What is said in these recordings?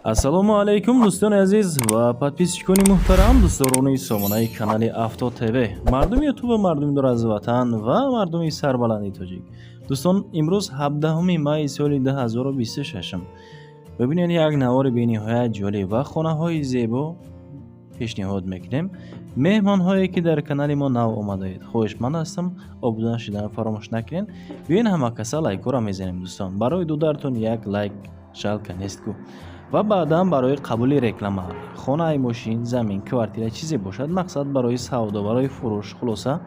ассалому алайкум дӯстони азиз ва подписчикони муҳтарам, дӯстдорони сомонаи канали Авто ТВ, мардуми ютуба, мардуми дур аз ватан ва мардуми сарбаланди тоҷик. Дӯстон, имрӯз 17 майи соли 2026 бибинед як навори бениҳоят ҷолиб ва хонаҳои зебо пешниҳод мекунем. меҳмонҳое ки дар канали мо нав омадаед, хоҳишманд ҳастам обудан шудан фаромӯш накунед. биёен ҳама каса лайкора мезанем дӯстон. барои дударатон як лайк шалка нестку. ва баъдан барои қабули реклама хонаи мошин, замин, квартира чизе бошад, мақсад барои савдо, барои фурӯш, хулоса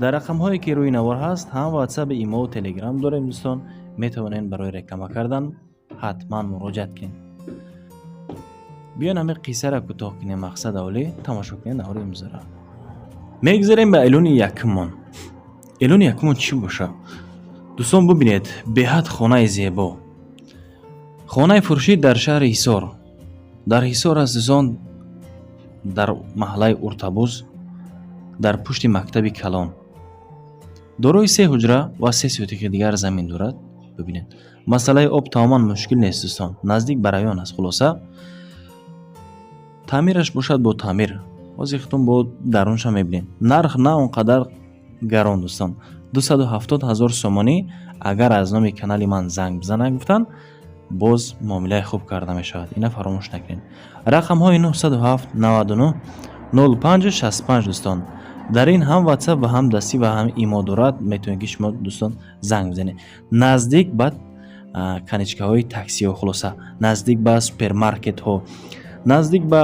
дар рақамҳое ки рӯи навор ҳаст, ҳам ватсап, имо ва телеграм дорем дӯстон. метавонед барои реклама кардан ҳатман муроҷиат кунед. биён ҳаме қиссаро кӯтоҳ кунем, мақсад аввалӣ тамошо кунед навори имзора. мегзарем ба илони якумон. илони якумон чӣ бошад? дӯстон бубинед, беҳад хонаи зебо, хонаи фурӯшӣ дар шаҳри Ҳисор. дар Ҳисор аст дӯстон, дар маҳаллаи Уртабуз, дар пушти мактаби Калон. дорои 3 ҳуҷра ва 3 сӯтиқи дигар замин дорад. бибинед, масъалаи об тамоман мушкил нест дӯстон, наздик ба раён аст. хулоса таъмираш бошад бо таъмир. ҳозир худтон бо дарунша мебинед. нарх на он қадар гарон дӯстон, 270 000 сомонӣ. агар аз номи канали ман занг бизанад гуфтан, боз муомилаи хуб карда мешавад. ина фаромӯш накунед. рақамҳои 907 99 05 65 дӯстон. дар ин ҳам ватсап ва ҳам дастӣ ва ҳам имо дорад. метавонед ки шумо дӯстон занг бизанед. наздик ба каничкаҳои таксиҳо, хулоса наздик ба супермаркетҳо, наздик ба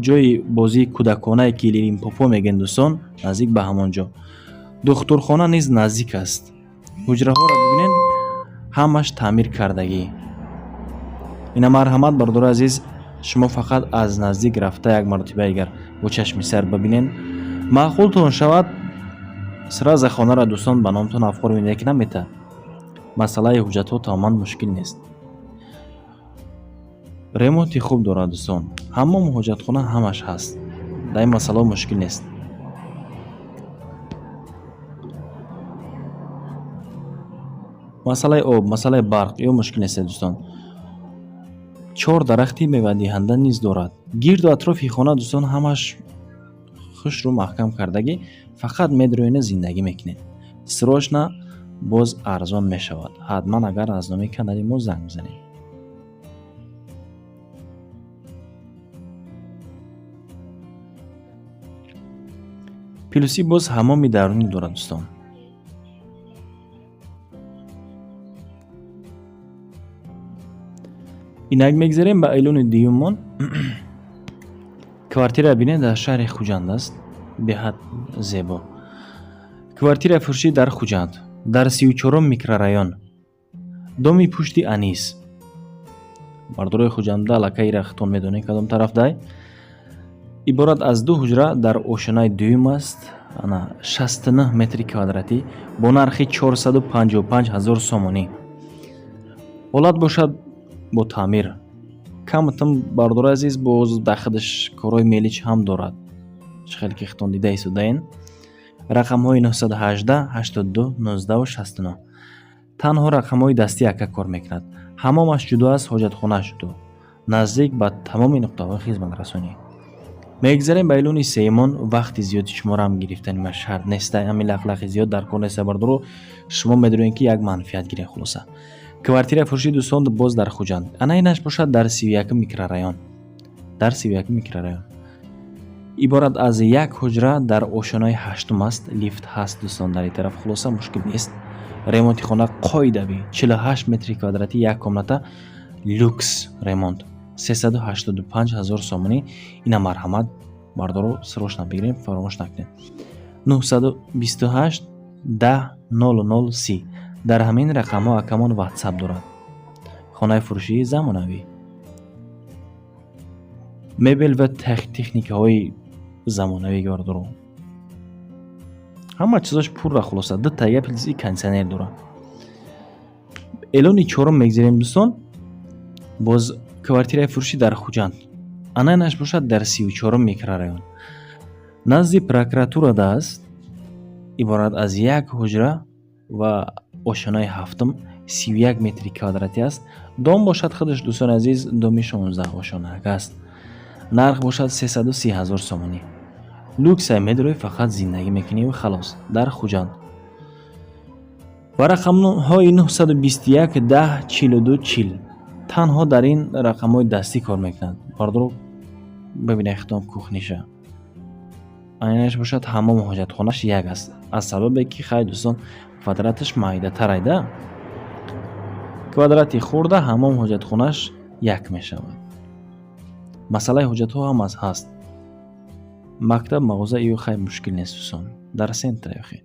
ҷои бозии кӯдаконае ки лилимпопо мегӯянд дӯстон, наздик ба ҳамон ҷо. духтурхона низ наздик аст. ҳуҷраҳоро бибинед, ҳамаш таъмир кардагӣ. ина марҳамат бардори азиз, шумо фақат аз наздик рафта як маротиба агар бо чашми сар бибинед, маъқултон шавад, сразу хонаро дӯстон ба номтон афкор мебинед ки намета. масъалаи ҳуҷҷатҳо тамоман мушкил нест. ремонти хуб дорад дӯстон. ҳаммом ҳоҷатхона ҳамаш ҳаст. дар ин масъала мушкил нест. масъалаи об, масъалаи барқ ё мушкил нест дӯстон. 4 дарахти мевадиҳанда низ дорад. гирду атрофи хона дӯстон ҳамаш хушру маҳкам кардагӣ, фақат медроена зиндагӣ мекунед. срочна боз арзон мешавад. ҳатман агар аз номи канали мо занг бизанед. пилуси боз ҳамоми дарунӣ дорад дӯстон. инак мегзарем ба илони дуюммон. квартира бинед дар шаҳри Хуҷанд аст. беҳад зебо. квартира фурӯшӣ дар Хуҷанд, дар 34 микрорайон, доми пушти Анис. бардорои Хуҷанда аллакайра худтон медонед кадом тараф дай. иборат аз 2 ҳуҷра дар ошонаи дуюм аст. ана 69 метри квадратӣ бо нархи 455 000 сомонӣ. ҳолат бошад бо таъмир. камтам бардори азиз, боз дахидаш корои мелич ҳам дорад. чхел ки худтон дида исудаен. рақамҳои 918 82 19 69. танҳо рақамҳои дастӣ ака кор мекунад. ҳамомаш ҷудо аст, ҳоҷатхонааш ҷудо. наздик ба тамоми нуқтаҳои хизматрасонӣ. мегзарем ба илони сеюмон. вақти зиёди шуморо ҳам гирифтани ма шарт неста. ҳамин лақлақи зиёд дар кор неста. бардоро шумо медонед ки як манфиат гирем. хулоса квартира фурӯшӣ дӯстон боз дар Хуҷанд. ана инаш бошад дар 31 микрорайон. дар 31 микрорайон. иборат аз як ҳуҷра дар ошонаи 8 аст. лифт ҳаст дӯстон дар ин тараф. хулоса мушкил нест. ремонти хона қоидави 48 метри квадратӣ, як комната, люкс ремонт, 385 000 сомонӣ. ина марҳамат бардоро срочна бигирем, фаромӯш накунед. 928 10 00 дар ҳамин рақамҳо акамон ватсап дорад. хонаи фурӯшии замонавӣ, мебел ва техникаҳои замонавӣ гардороб, ҳама чизош пурра. хулоса 2 тайга плюси кондитсионер дорад. элони чорум мегзарем дӯстон. боз квартираи фурӯшӣ дар Хуҷанд. ананаш бошад дар 34 микрорайон. назди прокуратурада аст. иборат аз як ҳуҷра ва ошонаи ҳафтум 31 метри квадратӣ аст. دام باشد خودش دوستان عزیز دامی 16 آشانک است. نرخ باشد 330,000 سومانی. لوکس میدروی فقط زندگی میکنی و خلاص در خوجاند. و رقم های 921 10 42 40 تنها در این رقم های دستی کار میکنند. بردارو ببینه اختام کوخنیشه. اینش باشد همه حاجت خونش یک است. از سبب که خیلی دوستان کвадратش مایده تر ایده. کвадراتی خورده همه حاجت خونش یک می شود. مسئله حاجت ها هم از هست. مکتب مغازه ایو خیلی مشکل نیست دوستان. در سنتر ایو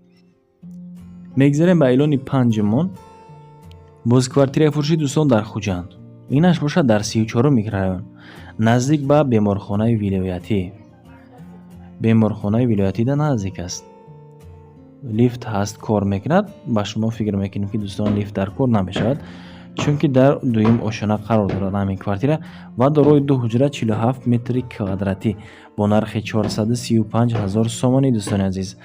میگذاریم به اعلان 5 باز کوارتیر فروشی دوستان در خوجاند. اینش باشد در 34 میکرایون نزدیک به بیمارخانه ولایتی. بیمارخانه ولایتی در نزدیک است. لیفت هست کار میکند. با شما فکر میکنیم که دوستان لیفت در کار نمیشود چون که در دویم آشانه قرار دارد همین کوارتیر و دارای 2 حجره 47 متر کوادراتی با نرخ 435,000 سومانی دوستان عزیز.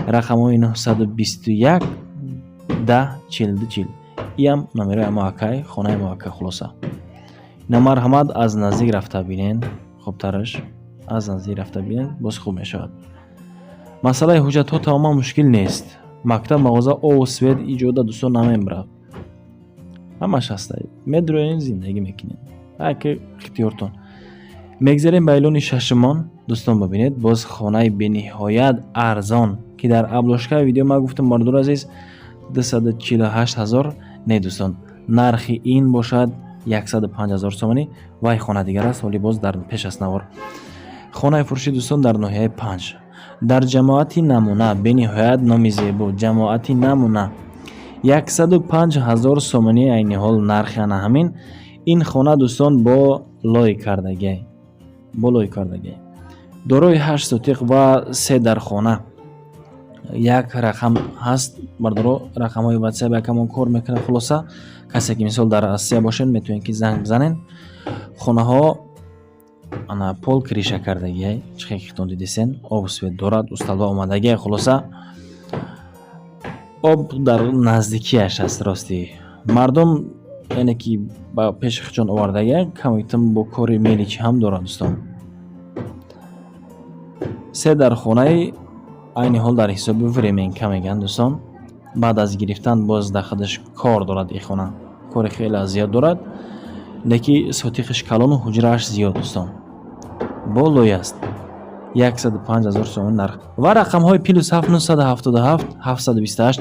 رقم های 921 10 42 40 یم نمره موکای خانه موکای خلاصه. نمر هماد از نزدیک رفته بینین. خوب ترش از نزدیک رفته بینین باز خوب میشود. مسئله حجت ها تمام مشکل نیست. مکتب مغازه او سوید ایجاده دوستان نمیبرد. همش هسته میدروین زندگی میکنین اگه اختیارتون. میگذاریم به اعلان 6 دوستان ببینید باز خانه به نهایت ارزان که در ابلوشکا ویدیو ما گفتم مردور عزیز 248,000 نه دوستان نرخ این باشد 105,000 سومانی و خانه دیگر است ولی باز در پیش است نوار. خانه فروشی دوستان در ناحیه 5 در جماعتی نمونه به نهایت نامی زیبا جماعتی نمونه 105,000 سومانی عین حال نرخ انا همین. این خانه دوستان با لای کردگی دارای 8 سوتیق و 3 در خانه یک رقم هست. بردارو رقم های واتساپ یکمون کار میکنه. خلاصه کسی که مثال در آسیا باشین میتونین که زنگ بزنین. خانه ها انا پول کریشه کردگی چه خیلی دیدین آب سوید دارد استالوا اومدگی. خلاصه آب در نزدیکیش است راستی. مردم یعنی که با پیش چون آوردگی کمیتم با کاری میلیچ هم دارد دوستان. 3 در خانه این حال در حساب فریمینگ کمیگن دوستان. بعد از گرفتن باز در خودش کار دارد. این خانه کار خیلی زیاد دارد لیکی سوتیخش کلان و حجرهش زیاد دوستان. بالای است 105,000 سومن نرخ و رقم های پلوس 7977 728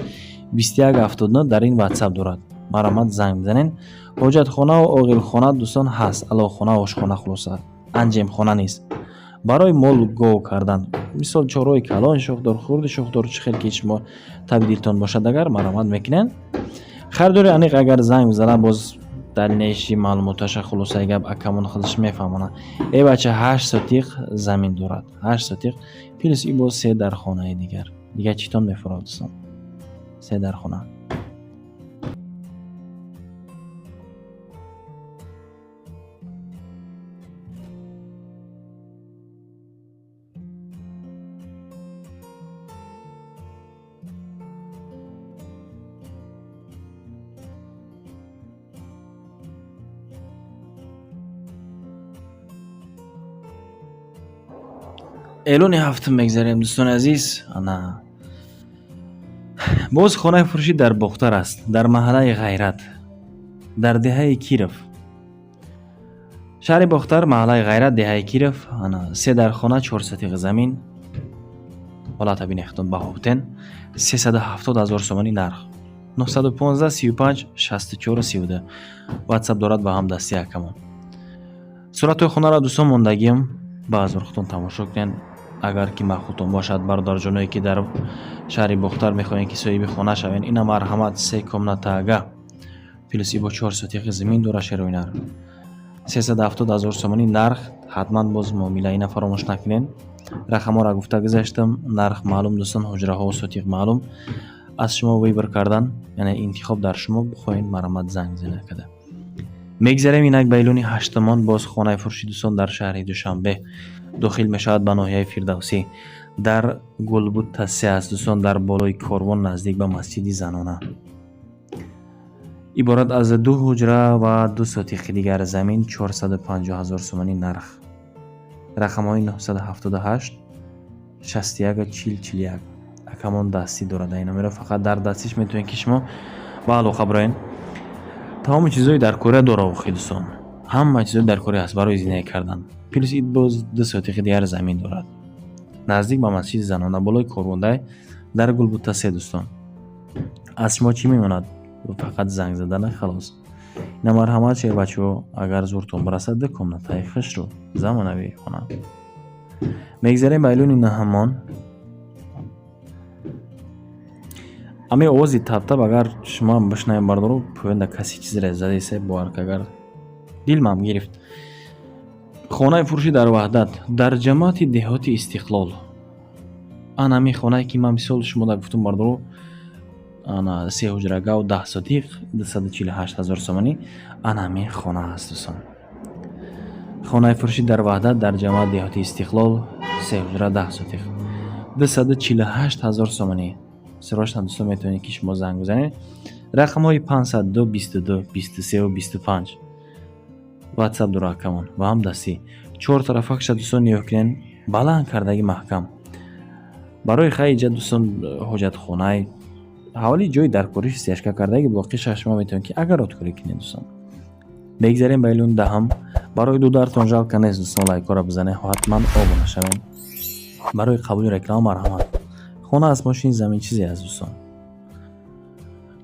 2179 در این واتساپ دارد. مرامت زنگ بزنین. حاجت خانه و آقیل خانه دوستان هست. علاوه خانه و خانه خلاصه انجام خانه نیست. برای مول گو کردن مثال چوروی کلان شوخدار خورد شوخدار چه خیلی که شما تبدیلتون باشد اگر مرامت میکنین. خریداری انیق اگر زنگ بزنه باز دلیلش معلوماتش خلاصه گپ اکمون خودش میفهمونه. ای بچه 8 سوتیق زمین دارد. 8 سوتیق پلس ای باز 3 در خانه دیگه چیتون میفراد دوستان. 3 در خانه. اعلان هفتم میگذاریم دوستان عزیز. انا باز خانه فروشی در بختر است در محله غیرت در دهه کیرف شهر بختر محله غیرت دهه کیرف. انا 3 در خانه 4 سوتیق زمین حالا تبین اختون بهاوتن 370,000 سومانی نرخ 915 35 64 32 واتساپ دارد با هم دستی اکمون. صورت خانه را دوستان موندگیم باز وقتون تماشا کنین. اگر که مخوتون باشد بردار جنایی که در شهر بختر میخواین که صاحب خانه شوین اینا مرحمت 3 کمنا تاگا پلسی با 4 سوتیق زمین دور شروینر 370,000 سومانی نرخ. حتما باز معامله اینا فراموش نکنین. رقم ها را گفته گذاشتم. نرخ معلوم دوستان حجره ها و سوتیق معلوم. از شما ویبر کردن یعنی انتخاب در شما بخواین مرحمت زنگ زنه کده. میگذاریم اینک به اعلان 8 باز خانه فروشی دوستان در شهر دوشنبه داخل میشود به ناحیه فردوسی در گلبود تسه است دوستان در بالای کاروان نزدیک به مسجد زنانه. иборат аз 2 ҳуҷра ва 2 сотиқи дигар замин 450 000 сомонӣ нарх. рақамҳои 978 61 40 41 акамон дастӣ дорад. Инамеро фақат дар дастиш метавонед ки шумо ба алоқа броен. тамоми чизҳои дар Корея дора охи дӯстон. ҳама чизҳои дар Корея ҳаст барои зиндагӣ кардан. плюс ин боз 2 сотиқи дигар замин дорад. наздик ба масҷиди занона болои Корбундай дар Гулбутасе дӯстон. аз шумо чӣ мемонад? фақат занг задана халос. ина марҳамат шер бачаҳо, агар зӯртон барасад 2 комнатаи хушрӯ замонавии хона. мегзарем ба илони наҳамон. ами овози таб-таб агар шумо бишнавем бардоро поёнда каси чизре задеса бовар ки агар дилмам гирифт. хонаи фурӯшӣ дар ваҳдат дар ҷамоати деҳоти Истиқлол. ана ами хонае ки ман мисол шумо да гуфтум бардоро ана 3 ҳуҷрагав 10 сотиқ 248 000 сомонӣ. ана ами хона ҳаст дӯстон. хонаи фурӯшӣ дар ваҳдат дар ҷамоати деҳоти Истиқлол 3 ҳуҷра 10 сотиқ 248 000 сомонӣ. срочно дӯстон метавонед ки шумо занг бизанед. рақамҳои 502 22 23 ва 25 ватсап дора акамон ва ҳам дастӣ 4 тарафакша дӯстон ниёҳ кунед, баланд кардаги маҳкам. барои хариҷа дӯстон ҳоҷатхонаи ҳавали ҷои даркориш стяжка кардаги боқиша шумо метавонед ки агар откорӣ кунед дӯстон. мегзарем ба илони даҳам. барои дудартон жалка нест дӯстон, лайкора бизанед, ҳатман обуна шавед. барои қабули реклама марҳамат. хона аз мошини замин чизе аст дӯстон.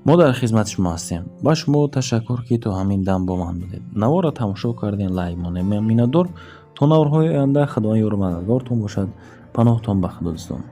мо дар хизмати шумо ҳастем. ба шумо ташаккур ки то ҳамин дам бо ман будед. навора тамошо кардем. лайк монем миннатдор. то наврҳои оянда худои ёру мададгортон бошад. паноҳтон ба худо дӯстон.